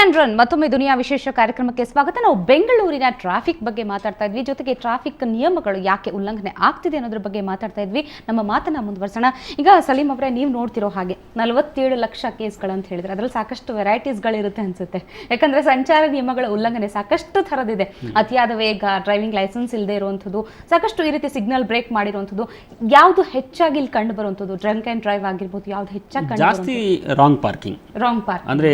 And run ಮತ್ತೊಮ್ಮೆ ದುನಿಯಾ ವಿಶೇಷ ಕಾರ್ಯಕ್ರಮಕ್ಕೆ ಸ್ವಾಗತ. ನಾವು ಬೆಂಗಳೂರಿನ ಟ್ರಾಫಿಕ್ ಬಗ್ಗೆ ಮಾತಾಡ್ತಾ ಇದ್ವಿ, ಜೊತೆಗೆ ಟ್ರಾಫಿಕ್ ನಿಯಮಗಳು ಯಾಕೆ ಉಲ್ಲಂಘನೆ ಆಗ್ತಿದೆ ಅನ್ನೋದ್ರ ಬಗ್ಗೆ ಮಾತಾಡ್ತಾ ಇದ್ವಿ. ನಮ್ಮ ಮಾತನ್ನ ಮುಂದುವರ್ಸೋಣ. ಈಗ ಸಲೀಂ ಅವರೇ, ನೀವು ನೋಡ್ತಿರೋ ಹಾಗೆ 47 ಲಕ್ಷ ಕೇಸ್ಗಳಂತ ಹೇಳಿದ್ರೆ ಅದರಲ್ಲಿ ಸಾಕಷ್ಟು ವೆರೈಟೀಸ್ಗಳಿರುತ್ತೆ ಅನ್ಸುತ್ತೆ. ಯಾಕಂದ್ರೆ ಸಂಚಾರ ನಿಯಮಗಳ ಉಲ್ಲಂಘನೆ ಸಾಕಷ್ಟು ಥರದಿದೆ. ಅತಿಯಾದ ವೇಗ, ಡ್ರೈವಿಂಗ್ ಲೈಸೆನ್ಸ್ ಇಲ್ಲದೆ ಇರುವಂಥದ್ದು, ಸಾಕಷ್ಟು ಈ ರೀತಿ ಸಿಗ್ನಲ್ ಬ್ರೇಕ್ ಮಾಡಿರುವಂಥದ್ದು. ಯಾವುದು ಹೆಚ್ಚಾಗಿ ಇಲ್ಲಿ ಕಂಡು ಬರುವಂಥದ್ದು? ಡ್ರಂಕ್ ಅಂಡ್ ಡ್ರೈವ್ ಆಗಿರ್ಬೋದು, ಯಾವ್ದು ಹೆಚ್ಚಾಗಿ ಜಾಸ್ತಿ ರಾಂಗ್ ಪಾರ್ಕಿಂಗ್ ಅಂದ್ರೆ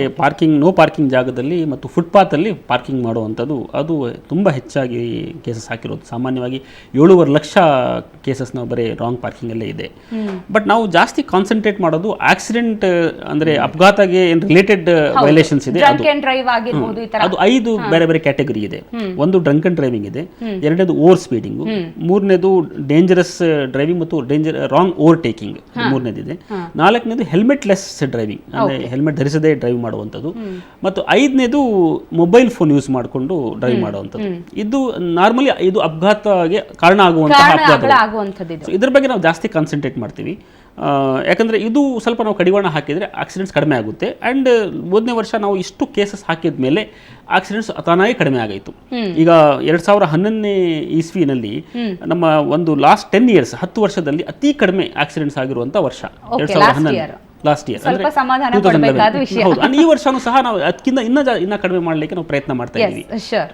ನೋ ಪಾರ್ಕಿಂಗ್ ಜಾಗದಲ್ಲಿ ಮತ್ತು ಫುಟ್ಪಾತ್ ಅಲ್ಲಿ ಪಾರ್ಕಿಂಗ್ ಮಾಡುವಂಥದ್ದು, ಅದು ತುಂಬ ಹೆಚ್ಚಾಗಿ ಕೇಸಸ್ ಹಾಕಿರೋದು. ಸಾಮಾನ್ಯವಾಗಿ 7.5 ಲಕ್ಷ ಕೇಸಸ್ ನಾವು ಬರೀ ರಾಂಗ್ ಪಾರ್ಕಿಂಗ್ ಅಲ್ಲೇ ಇದೆ. ಬಟ್ ನಾವು ಜಾಸ್ತಿ ಕಾನ್ಸಂಟ್ರೇಟ್ ಮಾಡೋದು ಆಕ್ಸಿಡೆಂಟ್ ಅಂದ್ರೆ ಅಪಘಾತಕ್ಕೆ ರಿಲೇಟೆಡ್ ವೈಲೇಷನ್ಸ್ ಇದೆ. ಅದು 5 ಬೇರೆ ಬೇರೆ ಕ್ಯಾಟಗರಿ ಇದೆ. ಒಂದು ಡ್ರಂಕ್ ಅಂಡ್ ಡ್ರೈವಿಂಗ್ ಇದೆ, ಎರಡನೇದು ಓವರ್ ಸ್ಪೀಡಿಂಗ್, ಮೂರನೇದು ಡೇಂಜರಸ್ ಡ್ರೈವಿಂಗ್ ಮತ್ತು ರಾಂಗ್ ಓವರ್ ಟೇಕಿಂಗ್ ಮೂರನೇದಿದೆ, ನಾಲ್ಕನೇದು ಹೆಲ್ಮೆಟ್ ಲೆಸ್ ಡ್ರೈವಿಂಗ್ ಅಂದ್ರೆ ಹೆಲ್ಮೆಟ್ ಧರಿಸದೇ ಡ್ರೈವ್ ಮಾಡುವಂಥದ್ದು, ಮತ್ತು 5ನೇದು ಮೊಬೈಲ್ ಫೋನ್ ಯೂಸ್ ಮಾಡಿಕೊಂಡು ಡ್ರೈವ್ ಮಾಡುವಂಥದ್ದು. ಇದು ನಾರ್ಮಲಿ ಇದು ಅಪಘಾತಕ್ಕೆ ಕಾರಣ ಆಗುವಂಥದ್ದು. ಇದ್ರ ಬಗ್ಗೆ ನಾವು ಜಾಸ್ತಿ ಕಾನ್ಸಂಟ್ರೇಟ್ ಮಾಡ್ತೀವಿ. ಯಾಕಂದರೆ ಇದು ಸ್ವಲ್ಪ ನಾವು ಕಡಿವಾಣ ಹಾಕಿದರೆ ಆಕ್ಸಿಡೆಂಟ್ಸ್ ಕಡಿಮೆ ಆಗುತ್ತೆ. ಆ್ಯಂಡ್ ಮೊದಲನೇ ವರ್ಷ ನಾವು ಇಷ್ಟು ಕೇಸಸ್ ಹಾಕಿದ ಮೇಲೆ ಆಕ್ಸಿಡೆಂಟ್ಸ್ ತಾನಾಗಿ ಕಡಿಮೆ ಆಗಾಯಿತು. ಈಗ 2011ನೇ ಇಸ್ವಿನಲ್ಲಿ ನಮ್ಮ ಒಂದು ಲಾಸ್ಟ್ 10 years 10 ವರ್ಷದಲ್ಲಿ ಅತಿ ಕಡಿಮೆ ಆಕ್ಸಿಡೆಂಟ್ಸ್ ಆಗಿರುವಂಥ ವರ್ಷ 2011 ಲಾಸ್ಟ್ ಇಯರ್. ಈ ವರ್ಷನೂ ಸಹ ನಾವು ಅದಕ್ಕಿಂತ ಇನ್ನ ಕಡಿಮೆ ಮಾಡಲಿಕ್ಕೆ ನಾವು ಪ್ರಯತ್ನ ಮಾಡ್ತಾ ಇದ್ದೀವಿ.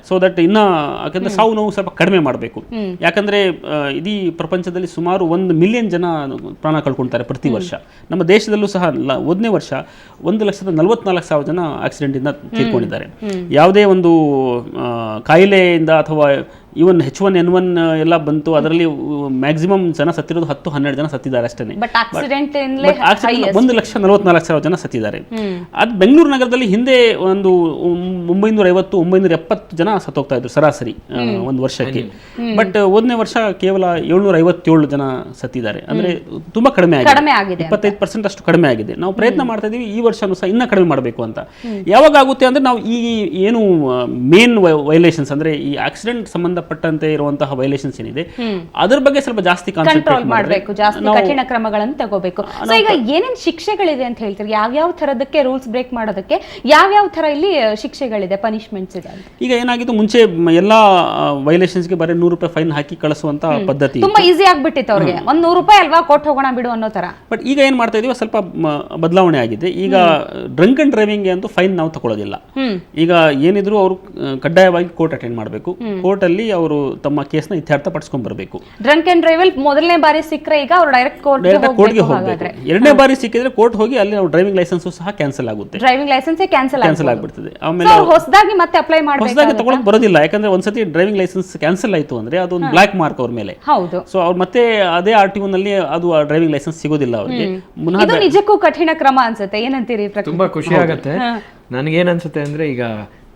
ಸೊ ದಟ್ ಯಾಕಂದ್ರೆ ಸಾವು ನೋವು ಸ್ವಲ್ಪ ಕಡಿಮೆ ಮಾಡಬೇಕು. ಯಾಕಂದ್ರೆ ಇಡೀ ಪ್ರಪಂಚದಲ್ಲಿ ಸುಮಾರು 1 ಮಿಲಿಯನ್ ಜನ ಪ್ರಾಣ ಕಳ್ಕೊಳ್ತಾರೆ ಪ್ರತಿ ವರ್ಷ. ನಮ್ಮ ದೇಶದಲ್ಲೂ ಸಹ 1ನೇ ವರ್ಷ 1,44,000 ಜನ ಆಕ್ಸಿಡೆಂಟ್ ಇಂದ ತೀರ್ಕೊಂಡಿದ್ದಾರೆ. ಯಾವುದೇ ಒಂದು ಕಾಯಿಲೆಯಿಂದ ಅಥವಾ ಇವನ್ H1N1 ಎಲ್ಲ ಬಂತು, ಅದರಲ್ಲಿ ಮ್ಯಾಕ್ಸಿಮಮ್ ಜನ ಸತ್ತಿರೋದು 10-12 ಜನ ಸತ್ತಿದ್ದಾರೆ ಅಷ್ಟೇ. 1,44,000 ಜನ ಸತ್ತಿದ್ದಾರೆ. ಅದು ಬೆಂಗಳೂರು ನಗರದಲ್ಲಿ ಹಿಂದೆ ಒಂದು 950-970 ಜನ ಸತ್ತೋಗ್ತಾ ಇದ್ರು ಸರಾಸರಿ ಒಂದು ವರ್ಷಕ್ಕೆ. ಬಟ್ 1ನೇ ವರ್ಷ ಕೇವಲ 757 ಜನ ಸತ್ತಿದ್ದಾರೆ. ಅಂದ್ರೆ ತುಂಬಾ ಕಡಿಮೆ ಆಗಿದೆ, 25% ಅಷ್ಟು ಕಡಿಮೆ ಆಗಿದೆ. ನಾವು ಪ್ರಯತ್ನ ಮಾಡ್ತಾ ಇದೀವಿ ಈ ವರ್ಷನೂ ಸಹ ಇನ್ನ ಕಡಿಮೆ ಮಾಡಬೇಕು ಅಂತ. ಯಾವಾಗ ಆಗುತ್ತೆ ಅಂದ್ರೆ ನಾವು ಈ ಏನು ಮೇನ್ ವೈಲೇಷನ್ಸ್ ಅಂದ್ರೆ ಈ ಆಕ್ಸಿಡೆಂಟ್ ಸಂಬಂಧಪಟ್ಟಂತೆ ಇರುವಂತಹ ವೈಲೇಷನ್ಸ್ ಏನಿದೆ ಅದ್ರ ಬಗ್ಗೆ ಸ್ವಲ್ಪ ಜಾಸ್ತಿ ಕಾನ್ಸಂಟ್ರೇಟ್ ಮಾಡಬೇಕು, ಜಾಸ್ತಿ ಕಠಿಣ ಕ್ರಮಗಳನ್ನು ತಗೋಬೇಕು. ಸೊ ಈಗ ಏನೇನು ಶಿಕ್ಷೆಗಳಿದೆ ಅಂತ ಹೇಳ್ತೀರಿ? ಯಾವ್ಯಾವ ಥರದಕ್ಕೆ ರೂಲ್ಸ್ ಬ್ರೇಕ್ ಮಾಡೋದಕ್ಕೆ ಯಾವ್ಯಾವ ಥರ ಇಲ್ಲಿ ಶಿಕ್ಷೆಗಳಿದೆ, ಪನಿಷ್ಮೆಂಟ್ಸ್ ಇದೆ? ಈಗ ಏನಾಗಿತ್ತು, ಮುಂಚೆ ಎಲ್ಲಾ ವೈಲೇಷನ್ಸ್ಗೆ ಬರೀ 100 ರೂಪಾಯಿ ಫೈನ್ ಹಾಕಿ ಕಳಿಸುವಂತ ಪದ್ಧತಿ ತುಂಬಾ ಈಸಿ ಆಗ್ಬಿಟ್ಟಿತ್ತು ಅವ್ರಿಗೆ. 100 ರೂಪಾಯಿ ಅಲ್ವಾ, ಕೊಟ್ಟು ಹೋಗೋಣ ಬಿಡು ಅನ್ನೋ ತರ. ಬಟ್ ಈಗ ಏನ್ ಮಾಡ್ತಾ ಇದೀವಿ, ಸ್ವಲ್ಪ ಬದಲಾವಣೆ ಆಗಿದೆ. ಈಗ ಡ್ರಂಕ್ ಅಂಡ್ ಡ್ರೈವಿಂಗ್ ಅಂತೂ ಫೈನ್ ನಾವು ತಗೊಳ್ಳೋದಿಲ್ಲ. ಈಗ ಏನಿದ್ರು ಅವರು ಕಡ್ಡಾಯವಾಗಿ ಕೋರ್ಟ್ ಅಟೆಂಡ್ ಮಾಡಬೇಕು. ಕೋರ್ಟ್ ಅಲ್ಲಿ ಅವರು ತಮ್ಮ ಕೇಸ್ ನ ಇತ್ಯರ್ಥ ಪಡಿಸ್ಕೊಂಡ್ ಬರಬೇಕು. ಡ್ರಂಕ್ ಅಂಡ್ ಡ್ರೈವ್ ಮೊದಲನೇ ಬಾರಿ ಸಿಕ್ಕರೆ ಈಗ ಅವರು ಡೈರೆಕ್ಟ್ ಕೋರ್ಟ್ಗೆ ಹೋಗಬೇಕು. ಎರಡನೇ ಬಾರಿ ಸಿಕ್ಕಿದ್ರೆ ಕೋರ್ಟ್ ಹೋಗಿ ಅಲ್ಲಿ ನಾವು ಡ್ರೈವಿಂಗ್ ಲೈಸೆನ್ಸ್ ಸಹ ಕ್ಯಾನ್ಸಲ್ ಆಗುತ್ತೆ. ಡ್ರೈವಿಂಗ್ ಲೈಸೆನ್ಸ್ ಕ್ಯಾನ್ಸಲ್ ಆಗ್ಬಿಡ್ತದೆ. ಆಮೇಲೆ ಹೊಸದಾಗಿ ಮತ್ತೆ ಅಪ್ಲೈ ಮಾಡಬೇಕು. ಹೊಸದಾಗಿ ತಗೊಳ್ಳೋಕೆ ಬರೋದಿಲ್ಲ. ಯಾಕಂದ್ರೆ ಒಂದ್ಸತಿ ಡ್ರೈವಿಂಗ್ ಲೈಸೆನ್ಸ್ ಕ್ಯಾನ್ಸಲ್ ಆಯ್ತು ಅಂದ್ರೆ ಅದು ಒಂದು ಬ್ಲಾಕ್ ಮಾರ್ಕ್ ಅವ್ರ ಮೇಲೆ. ಹೌದು. ಸೊ ಅವ್ರು ಮತ್ತೆ ಅದೇ RTO ನಲ್ಲಿ ಅದು ಡ್ರೈವಿಂಗ್ ಲೈಸೆನ್ಸ್ ಸಿಗೋದಿಲ್ಲ ಅವರಿಗೆ. ಇದು ನಿಜಕ್ಕೂ ಕಠಿಣ ಕ್ರಮ ಅನ್ಸುತ್ತೆ. ಏನಂತೀರಿ? ತುಂಬಾ ಖುಷಿ ಆಗುತ್ತೆ. ನನಗೇನ್ ಅನ್ಸುತ್ತೆ ಅಂದ್ರೆ, ಈಗ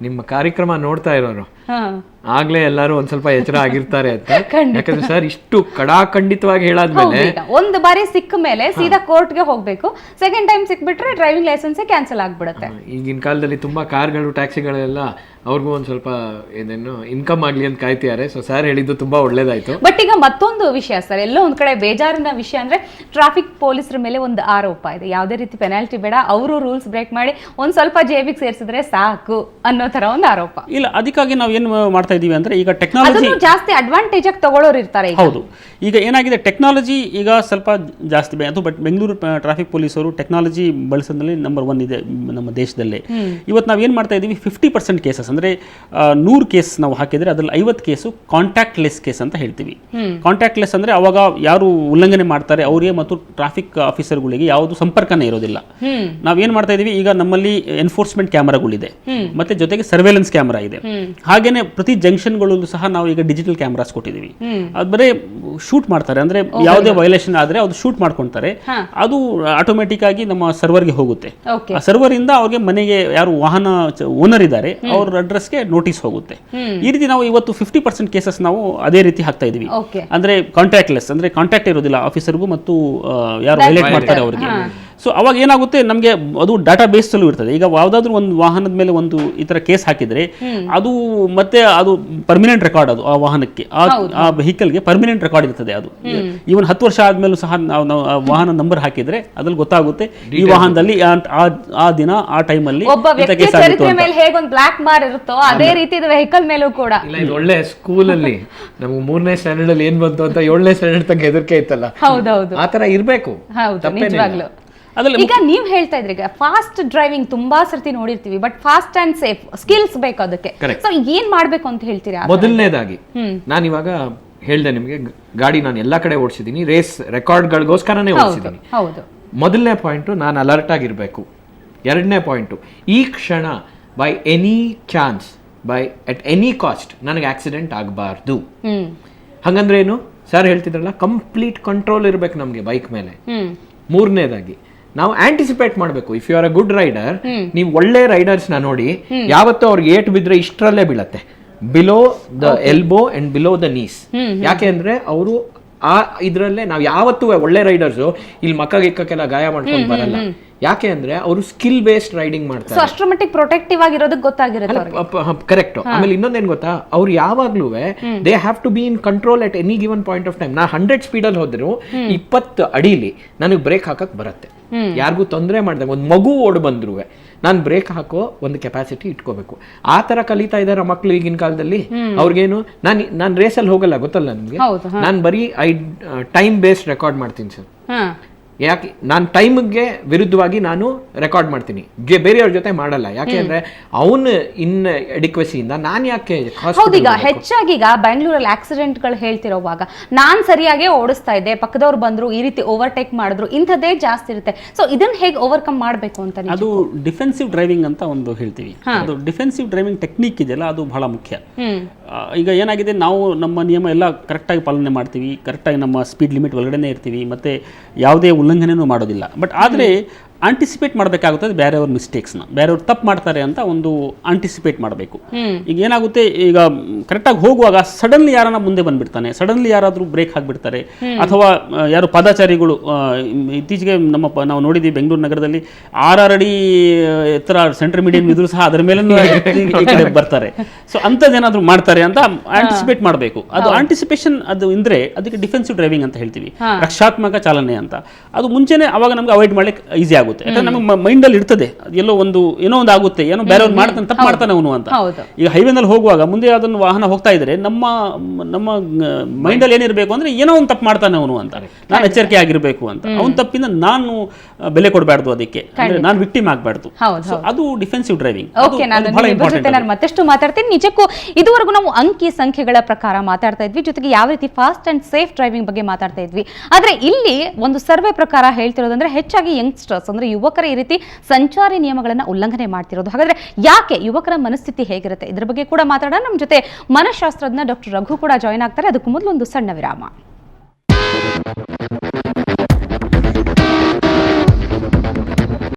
ನಿಮ್ಮ ಕಾರ್ಯಕ್ರಮ ನೋಡ್ತಾ ಇರೋರು ಆಗ್ಲೇ ಎಲ್ಲರೂ ಒಂದ್ ಸ್ವಲ್ಪ ಎಚ್ಚರ ಆಗಿರ್ತಾರೆ ಅಂತ. ಯಾಕಂದ್ರೆ ಸರ್ ಇಷ್ಟು ಕಡಾಖಂಡಿತವಾಗಿ ಹೇಳಾದ್ಮೇಲೆ ಒಂದು ಬಾರಿ ಸಿಕ್ಕ ಮೇಲೆ ಸೀದಾ ಕೋರ್ಟ್ಗೆ ಹೋಗ್ಬೇಕು. ಸೆಕೆಂಡ್ ಟೈಮ್ ಸಿಕ್ಬಿಟ್ರೆ ಡ್ರೈವಿಂಗ್ ಲೈಸೆನ್ಸ್ ಕ್ಯಾನ್ಸಲ್ ಆಗ್ಬಿಡುತ್ತೆ. ಈಗಿನ ಕಾಲದಲ್ಲಿ ತುಂಬಾ ಕಾರ್ಗಳು, ಟ್ಯಾಕ್ಸಿಗಳೆಲ್ಲ ಅವ್ರಿಗೂ ಒಂದ್ ಸ್ವಲ್ಪ ಏನೇನು ಇನ್ಕಮ್ ಆಗ್ಲಿ ಅಂತ ಕಾಯ್ತಿದ್ದಾರೆ. ಸೊ ಸರ್ ಹೇಳಿದ್ದು ತುಂಬಾ ಒಳ್ಳೇದಾಯ್ತು. ಬಟ್ ಈಗ ಮತ್ತೊಂದು ವಿಷಯ ಸರ್, ಎಲ್ಲೋ ಒಂದ್ ಕಡೆ ಬೇಜಾರಿನ ವಿಷಯ ಅಂದ್ರೆ ಟ್ರಾಫಿಕ್ ಪೊಲೀಸರ ಮೇಲೆ ಒಂದು ಆರೋಪ ಇದೆ. ಯಾವುದೇ ರೀತಿ ಪೆನಾಲ್ಟಿ ಬೇಡ, ಅವರು ರೂಲ್ಸ್ ಬ್ರೇಕ್ ಮಾಡಿ ಒಂದ್ ಸ್ವಲ್ಪ ಜೇಬಿಗೆ ಸೇರಿಸಿದ್ರೆ ಸಾಕು ಅನ್ನೋ ತರ ಒಂದು ಆರೋಪ. ಇಲ್ಲ, ಅದಕ್ಕಾಗಿ ನಾವು ಏನು ಮಾಡ್ತಾ ಇದೀವಿ ಅಂದ್ರೆ, ಈಗ ಟೆಕ್ನಾಲಜಿ ಜಾಸ್ತಿ ಅಡ್ವಾಂಟೇಜ್ ಆಗಿ ತಗೊಳ್ಳೋರು ಇರ್ತಾರೆ. ಹೌದು, ಈಗ ಏನಾಗಿದೆ, ಟೆಕ್ನಾಲಜಿ ಈಗ ಸ್ವಲ್ಪ ಜಾಸ್ತಿ ಅದು. ಬಟ್ ಬೆಂಗಳೂರು ಟ್ರಾಫಿಕ್ ಪೊಲೀಸರು ಟೆಕ್ನಾಲಜಿ ಬಳಸೋದ್ರಲ್ಲಿ ನಂಬರ್ 1 ಇದೆ ನಮ್ಮ ದೇಶದಲ್ಲೇ. ಇವತ್ತು ನಾವು ಏನ್ ಮಾಡ್ತಾ ಇದೀವಿ, 50% ಕೇಸಸ್ ಅಂದ್ರೆ 100 ಕೇಸ್ ನಾವು ಹಾಕಿದ್ರೆ ಅದ್ರಲ್ಲಿ 50 ಕೇಸು ಕಾಂಟ್ಯಾಕ್ಟ್ ಲೆಸ್ ಕೇಸ್ ಅಂತ ಹೇಳ್ತೀವಿ. ಕಾಂಟ್ಯಾಕ್ಟ್ ಲೆಸ್ ಅಂದ್ರೆ ಅವಾಗ ಯಾರು ಉಲ್ಲಂಘನೆ ಮಾಡ್ತಾರೆ ಅವರಿಗೆ ಮತ್ತು ಟ್ರಾಫಿಕ್ ಆಫೀಸರ್ಗಳಿಗೆ ಯಾವುದು ಸಂಪರ್ಕನೇ ಇರೋದಿಲ್ಲ. ನಾವೇನ್ ಮಾಡ್ತಾ ಇದೀವಿ, ಈಗ ನಮ್ಮಲ್ಲಿ ಎನ್ಫೋರ್ಸ್ಮೆಂಟ್ ಕ್ಯಾಮರಾಗಳಿದೆ, ಮತ್ತೆ ಜೊತೆಗೆ ಸರ್ವೇಲೆನ್ಸ್ ಕ್ಯಾಮರಾ ಇದೆ. ಹಾಗೇನೆ ಪ್ರತಿ ಜಂಕ್ಷನ್ಗಳಲ್ಲೂ ಸಹ ನಾವು ಈಗ ಡಿಜಿಟಲ್ ಕ್ಯಾಮರಾಸ್ ಕೊಟ್ಟಿದ್ದೀವಿ. ಅದು ಬರೀ ಶೂಟ್ ಮಾಡ್ತಾರೆ, ಅಂದ್ರೆ ಯಾವುದೇ ವೈಲೇಷನ್ ಆದ್ರೆ ಅದು ಶೂಟ್ ಮಾಡ್ಕೊಂತಾರೆ. ಅದು ಆಟೋಮೆಟಿಕ್ ಆಗಿ ನಮ್ಮ ಸರ್ವರ್ಗೆ ಹೋಗುತ್ತೆ. ಆ ಸರ್ವರ್ ಇಂದ ಅವ್ರಿಗೆ ಮನೆಗೆ ಯಾರು ವಾಹನ ಓನರ್ ಇದ್ದಾರೆ ಅವ್ರ ಅಡ್ರೆಸ್ಗೆ ನೋಟಿಸ್ ಹೋಗುತ್ತೆ. ಈ ರೀತಿ ನಾವು ಇವತ್ತು 50% ಕೇಸಸ್ ನಾವು ಅದೇ ರೀತಿ ಹಾಕ್ತಾ ಇದೀವಿ. ಅಂದ್ರೆ ಕಾಂಟ್ಯಾಕ್ಟ್ ಲೆಸ್ ಅಂದ್ರೆ ಕಾಂಟ್ಯಾಕ್ಟ್ ಇರೋದಿಲ್ಲ ಆಫೀಸರ್ಗೂ ಮತ್ತು ಯಾರು ವೈಲೇಟ್ ಮಾಡ್ತಾರೆ ಅವ್ರಿಗೆ. ಸೊ ಅವಾಗ ಏನಾಗುತ್ತೆ ನಮಗೆ ಅದು ಡಾಟಾ ಬೇಸ್ಸಲ್ಲೂ ಇರ್ತದೆ. ಈಗ ಯಾವುದಾದ್ರೂ ಒಂದು ವಾಹನದ ಮೇಲೆ ಒಂದು ಈ ಥರ ಕೇಸ್ ಹಾಕಿದರೆ ಅದು ಮತ್ತೆ ಅದು ಪರ್ಮನೆಂಟ್ ರೆಕಾರ್ಡ್, ಅದು ಆ ವಾಹನಕ್ಕೆ ಆ ವೆಹಿಕಲ್ಗೆ ಪರ್ಮನೆಂಟ್ ರೆಕಾರ್ಡ್ ಇರ್ತದೆ. ಅದು ಈವನ್ 10 ವರ್ಷ ಆದ್ಮೇಲೂ ಸಹ ನಾವು ಆ ವಾಹನ ನಂಬರ್ ಹಾಕಿದ್ರೆ ಅದ್ರಲ್ಲಿ ಗೊತ್ತಾಗುತ್ತೆ ಈ ವಾಹನದಲ್ಲಿ ಆ ದಿನ ಆ ಟೈಮಲ್ಲಿ ಹೇಗೊಂದು ಬ್ಲಾಕ್ ಮಾರ್ಕ್ ಇರುತ್ತೋ ಅದೇ ರೀತಿ ಇದು ವೆಹಿಕಲ್ ಮೇಲೂ ಕೂಡ. ಇದು ಒಳ್ಳೆ ಸ್ಕೂಲಲ್ಲಿ ನಮ್ಗೆ 3ನೇ ಸ್ಟ್ಯಾಂಡರ್ಡ್ ಅಲ್ಲಿ ಏನ್ ಬಂತು ಅಂತ 7ನೇ ಸ್ಟ್ಯಾಂಡರ್ಡ್ ತನಕ ಹೆದರಿಕೆ ಇತ್ತಲ್ಲ, ಆ ತರ ಇರ್ಬೇಕು. ಈಗ ನೀವ್ ಹೇಳ್ತಾ ಇದ್ರಿ, ಈಗ ಫಾಸ್ಟ್ ಡ್ರೈವಿಂಗ್ ತುಂಬಾ ಸರ್ತಿ ನೋಡಿರ್ತೀವಿ, but fast and safe skills ಬೇಕು ಅದಕ್ಕೆ. ಸೊ ಏನ್ ಮಾಡ್ಬೇಕು ಅಂತ ಹೇಳ್ತೀರಾ? ಮೊದಲನೇದಾಗಿ ನಾನು ಇವಾಗ ಹೇಳ್ದೆ ನಿಮ್ಗೆ, ಗಾಡಿ ನಾನು ಎಲ್ಲಾ ಕಡೆ ಓಡಿಸಿದೀನಿ, ರೇಸ್ ರೆಕಾರ್ಡ್ಗಳಿಗೋಸ್ಕರನೇ ಓಡಿಸಿದೀನಿ. ಮೊದಲನೇ ಪಾಯಿಂಟ್ ನಾನು ಅಲರ್ಟ್ ಆಗಿರ್ಬೇಕು. 2ನೇ ಪಾಯಿಂಟ್, ಈ ಕ್ಷಣ by any chance, by at any cost ನನಗೆ ಆಕ್ಸಿಡೆಂಟ್ ಆಗಬಾರ್ದು. ಹಂಗಂದ್ರೆ ಏನು ಸರ್ ಹೇಳ್ತಿದ್ರಲ್ಲ, ಕಂಪ್ಲೀಟ್ ಕಂಟ್ರೋಲ್ ಇರ್ಬೇಕು ನಮ್ಗೆ ಬೈಕ್ ಮೇಲೆ. 3ನೇದಾಗಿ ನಾವು ಆಂಟಿಸಿಪೇಟ್ ಮಾಡಬೇಕು. If you are a good rider, ನೀವು ಒಳ್ಳೆ ರೈಡರ್ಸ್ ನ ನೋಡಿ, ಯಾವತ್ತೂ ಅವ್ರಿಗೆ ಏಟು ಬಿದ್ರೆ ಇಷ್ಟರಲ್ಲೇ ಬೀಳತ್ತೆ, below the elbow and below the knees. ಯಾಕೆ ಅಂದ್ರೆ ಅವರು ಆ ಇದ್ರಲ್ಲೇ, ನಾವು ಯಾವತ್ತೂ ಒಳ್ಳೆ ರೈಡರ್ಸ್ ಇಲ್ಲಿ ಮಕ್ಕ ಗಿಕ್ಕಕ್ಕೆಲ್ಲ ಗಾಯ ಮಾಡ್ಕೊಂಡು ಬರಲ್ಲ. ಯಾಕೆ ಅಂದ್ರೆ ಅವರು ಸ್ಕಿಲ್ ಬೇಸ್ಡ್ ರೈಡಿಂಗ್ ಮಾಡ್ತಾರೆ, ಅಷ್ಟರ ಮಟ್ಟಿಗೆ ಪ್ರೊಟೆಕ್ಟಿವ್ ಆಗಿರೋದಕ್ಕೆ ಗೊತ್ತಾಗಿರುತ್ತೆ. ಕರೆಕ್ಟ್. ಆಮೇಲೆ ಇನ್ನೊಂದೇನ್ ಗೊತ್ತಾ, ಅವ್ರು ಯಾವಾಗ್ಲೂ they have to be in control at any given point of time. ನಾ 100 ಸ್ಪೀಡಲ್ಲಿ ಹೋದ್ರು 20 ಅಡಿಲಿ ನನಗೆ ಬ್ರೇಕ್ ಹಾಕಕ್ ಬರುತ್ತೆ. ಯಾರಿಗೂ ತೊಂದರೆ ಮಾಡ್ದಂಗೆ, ಒಂದು ಮಗು ಓಡ್ ಬಂದ್ರು ನಾನು ಬ್ರೇಕ್ ಹಾಕೋ ಒಂದು ಕೆಪಾಸಿಟಿ ಇಟ್ಕೋಬೇಕು. ಆ ತರ ಕಲಿತಾ ಇದಾರೆ ಮಕ್ಳು ಈಗಿನ ಕಾಲದಲ್ಲಿ. ಅವ್ರಿಗೇನು, ನಾನು ರೇಸಲ್ಲಿ ಹೋಗಲ್ಲ, ಗೊತ್ತಲ್ಲ ನಿಮ್ಗೆ, ನಾನು ಬರೀ ಟೈಮ್ ಬೇಸ್ಡ್ ರೆಕಾರ್ಡ್ ಮಾಡ್ತೀನಿ ಸರ್. ಯಾಕೆ ನಾನು ಟೈಮ್ಗೆ ವಿರುದ್ಧವಾಗಿ ನಾನು ರೆಕಾರ್ಡ್ ಮಾಡ್ತೀನಿ, ಬೇರೆಯವ್ರ ಜೊತೆ ಮಾಡಲ್ಲ. ಯಾಕೆ ಅಂದ್ರೆ ಅವನು ಇನ್ ಎಡಿಕ್ವೆಸಿಯಿಂದ ನಾನು ಯಾಕೆ. ಹೌದೀಗ ಹೆಚ್ಚಾಗಿ ಈಗ ಬೆಂಗಳೂರಲ್ಲಿ ಆಕ್ಸಿಡೆಂಟ್ಗಳು ಹೇಳ್ತಿರೋವಾಗ ನಾನ್ ಸರಿಯಾಗಿ ಓಡಿಸ್ತಾ ಇದ್ದೆ, ಪಕ್ಕದವ್ರು ಬಂದ್ರು ಈ ರೀತಿ ಓವರ್ಟೇಕ್ ಮಾಡಿದ್ರು, ಇಂಥದ್ದೇ ಜಾಸ್ತಿ ಇರುತ್ತೆ. ಸೊ ಇದನ್ನ ಹೇಗೆ ಓವರ್ಕಮ್ ಮಾಡಬೇಕು ಅಂತ? ಅದು ಡಿಫೆನ್ಸಿವ್ ಡ್ರೈವಿಂಗ್ ಅಂತ ಒಂದು ಹೇಳ್ತೀವಿ. ಅದು ಡಿಫೆನ್ಸಿವ್ ಡ್ರೈವಿಂಗ್ ಟೆಕ್ನಿಕ್ ಇದೆಯಲ್ಲ, ಅದು ಬಹಳ ಮುಖ್ಯ. ಈಗ ಏನಾಗಿದೆ, ನಾವು ನಮ್ಮ ನಿಯಮ ಎಲ್ಲ ಕರೆಕ್ಟಾಗಿ ಪಾಲನೆ ಮಾಡ್ತೀವಿ, ಕರೆಕ್ಟಾಗಿ ನಮ್ಮ ಸ್ಪೀಡ್ ಲಿಮಿಟ್ ಒಳಗಡೆನೇ ಇರ್ತೀವಿ, ಮತ್ತು ಯಾವುದೇ ಉಲ್ಲಂಘನೆಯೂ ಮಾಡೋದಿಲ್ಲ. ಬಟ್ ಆದರೆ ಆಂಟಿಸಿಪೇಟ್ ಮಾಡಬೇಕಾಗುತ್ತದೆ ಬೇರೆಯವ್ರ ಮಿಸ್ಟೇಕ್ಸ್ನ, ಬೇರೆಯವ್ರು ತಪ್ಪು ಮಾಡ್ತಾರೆ ಅಂತ ಒಂದು ಆಂಟಿಸಿಪೇಟ್ ಮಾಡಬೇಕು. ಈಗ ಏನಾಗುತ್ತೆ, ಈಗ ಕರೆಕ್ಟಾಗಿ ಹೋಗುವಾಗ ಸಡನ್ಲಿ ಯಾರನ್ನ ಮುಂದೆ ಬಂದ್ಬಿಡ್ತಾನೆ, ಸಡನ್ಲಿ ಯಾರಾದರೂ ಬ್ರೇಕ್ ಹಾಕಿಬಿಡ್ತಾರೆ, ಅಥವಾ ಯಾರು ಪಾದಾಚಾರಿಗಳು, ಇತ್ತೀಚೆಗೆ ನಾವು ನೋಡಿದ್ದೀವಿ ಬೆಂಗಳೂರು ನಗರದಲ್ಲಿ 6 ಅಡಿ ಎತ್ತರ ಸೆಂಟ್ರ್ ಮೀಡಿಯಂ ಇದ್ರೂ ಸಹ ಅದರ ಮೇಲೆ ಈ ಕಡೆ ಬರ್ತಾರೆ. ಸೊ ಅಂಥದ್ದೇನಾದರೂ ಮಾಡ್ತಾರೆ ಅಂತ ಆಂಟಿಸಿಪೇಟ್ ಮಾಡಬೇಕು. ಅದು ಆಂಟಿಸಿಪೇಷನ್ ಅದು ಅಂದ್ರೆ ಅದಕ್ಕೆ ಡಿಫೆನ್ಸಿವ್ ಡ್ರೈವಿಂಗ್ ಅಂತ ಹೇಳ್ತೀವಿ, ರಕ್ಷಾತ್ಮಕ ಚಾಲನೆ ಅಂತ. ಅದು ಮುಂಚೆನೆ ಅವಾಗ ನಮ್ಗೆ ಅವಾಯ್ಡ್ ಮಾಡ್ಲಿಕ್ಕೆ ಈಸಿ ಆಗುತ್ತೆ. ಯಾಕಂದ್ರೆ ನಮಗೆ ಮೈಂಡ್ ಅಲ್ಲಿ ಇರ್ತದೆ, ಏನೋ ಒಂದು ಆಗುತ್ತೆ, ಏನೋ ಬೇರೆಯವ್ರು ಮಾಡ್ತಾನೆ, ತಪ್ಪು ಮಾಡ್ತಾನೆ ಅವನು ಅಂತ. ಈಗ ಹೈವೇನಲ್ಲಿ ಹೋಗುವಾಗ ಮುಂದೆ ಅದನ್ನು ವಾಹನ ಹೋಗ್ತಾ ಇದ್ರೆ ನಮ್ಮ ಮೈಂಡ್ ಅಲ್ಲಿ ಏನಿರಬೇಕು ಅಂದ್ರೆ ಏನೋ ಒಂದು ತಪ್ಪು ಮಾಡ್ತಾನೆ ಅವನು ಅಂತ, ನಾನು ಎಚ್ಚರಿಕೆ ಆಗಿರ್ಬೇಕು ಅಂತ. ಅವನ ತಪ್ಪಿಂದ ನಾನು ಬೆಲೆ ಕೊಡಬಾರ್ದು, ಅದಕ್ಕೆ ಅಂದ್ರೆ ನಾನು ವಿಕ್ಟಿಮ್ ಆಗಬಾರ್ದು. ಅದು ಡಿಫೆನ್ಸಿವ್ ಡ್ರೈವಿಂಗ್. ನಾನು ಮತ್ತಷ್ಟು ಮಾತಾಡ್ತೀನಿ. ನಿಜಕ್ಕೂ ಇದುವರೆಗೂ ನಾವು ಅಂಕಿ ಸಂಖ್ಯೆಗಳ ಪ್ರಕಾರ ಮಾತಾಡ್ತಾ ಇದ್ವಿ, ಜೊತೆಗೆ ಯಾವ ರೀತಿ ಫಾಸ್ಟ್ ಅಂಡ್ ಸೇಫ್ ಡ್ರೈವಿಂಗ್ ಬಗ್ಗೆ ಮಾತಾಡ್ತಾ ಇದ್ವಿ. ಆದ್ರೆ ಇಲ್ಲಿ ಒಂದು ಸರ್ವೆ ಪ್ರಕಾರ ಹೇಳ್ತಿರೋದಂದ್ರೆ ಹೆಚ್ಚಾಗಿ ಯಂಗ್ಸ್ಟರ್ಸ್ ಅಂದ್ರೆ ಯುವಕರ ಈ ರೀತಿ ಸಂಚಾರಿ ನಿಯಮಗಳನ್ನ ಉಲ್ಲಂಘನೆ ಮಾಡ್ತಿರೋದು. ಹಾಗಾದ್ರೆ ಯಾಕೆ, ಯುವಕರ ಮನಸ್ಥಿತಿ ಹೇಗಿರುತ್ತೆ, ಇದ್ರ ಬಗ್ಗೆ ಕೂಡ ಮಾತಾಡೋಣ. ನಮ್ಮ ಜೊತೆ ಮನಃಶಾಸ್ತ್ರಜ್ಞ ಡಾಕ್ಟರ್ ರಘು ಕೂಡ ಜಾಯ್ನ್ ಆಗ್ತಾರೆ. ಅದಕ್ಕೂ ಮೊದಲು ಒಂದು ಸಣ್ಣ ವಿರಾಮ.